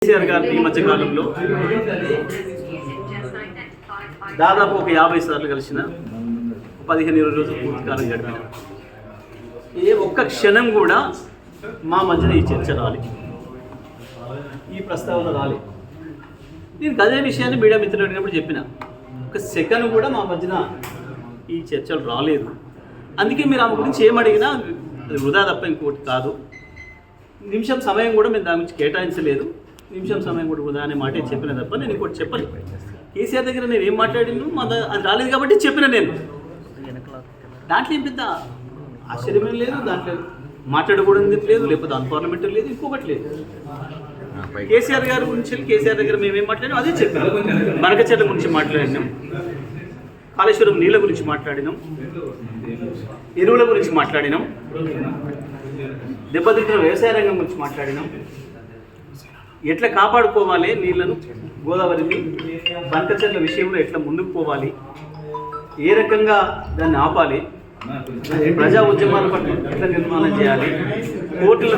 కేసీఆర్ గారు ఈ మధ్య కాలంలో దాదాపు ఒక 50 సార్లు కలిసిన 15-20 రోజులు పూర్తి కాలం గడిపిన ఏ ఒక్క క్షణం కూడా మా మధ్యన ఈ చర్చ రాలి, ఈ ప్రస్తావన రాలి. నేను అదే విషయాన్ని మీడియా మిత్రులు అడిగినప్పుడు చెప్పిన, ఒక సెకండ్ కూడా మా మధ్యన ఈ చర్చలు రాలేదు. అందుకే మీరు ఆమె గురించి ఏమడిగినా అది వృధా తప్ప ఇంకోటి కాదు. నిమిషం సమయం కూడా మేము దాని గురించి కేటాయించలేదు. నిమిషం సమయం కూడా వృధా అనే మాట చెప్పిన తప్ప నేను ఇంకోటి చెప్పలేదు. కేసీఆర్ దగ్గర నేను ఏం మాట్లాడిను అది రాలేదు కాబట్టి చెప్పిన. నేను దాంట్లో ఏం పెద్ద ఆశ్చర్యమేం లేదు, దాంట్లో మాట్లాడకూడదు లేదు, లేకపోతే అన్పార్లమెంటరీ లేదు, ఇంకొకటి లేదు. కేసీఆర్ గారి గురించి కేసీఆర్ దగ్గర మేమేం మాట్లాడినాం అదే చెప్పాం. మరకచెట్ల గురించి మాట్లాడినాం, కాళేశ్వరం నీళ్ళ గురించి మాట్లాడినాం, ఎరువుల గురించి మాట్లాడినాం, దెబ్బతింటున్న వ్యవసాయ రంగం గురించి మాట్లాడినాం, ఎట్లా కాపాడుకోవాలి నీళ్లను, గోదావరిని, బంకచెట్ల విషయంలో ఎట్లా ముందుకు పోవాలి, ఏ రకంగా దాన్ని ఆపాలి, ప్రజా ఉద్యమాల పట్ల ఎట్లా నిర్మాణం చేయాలి, కోర్టుల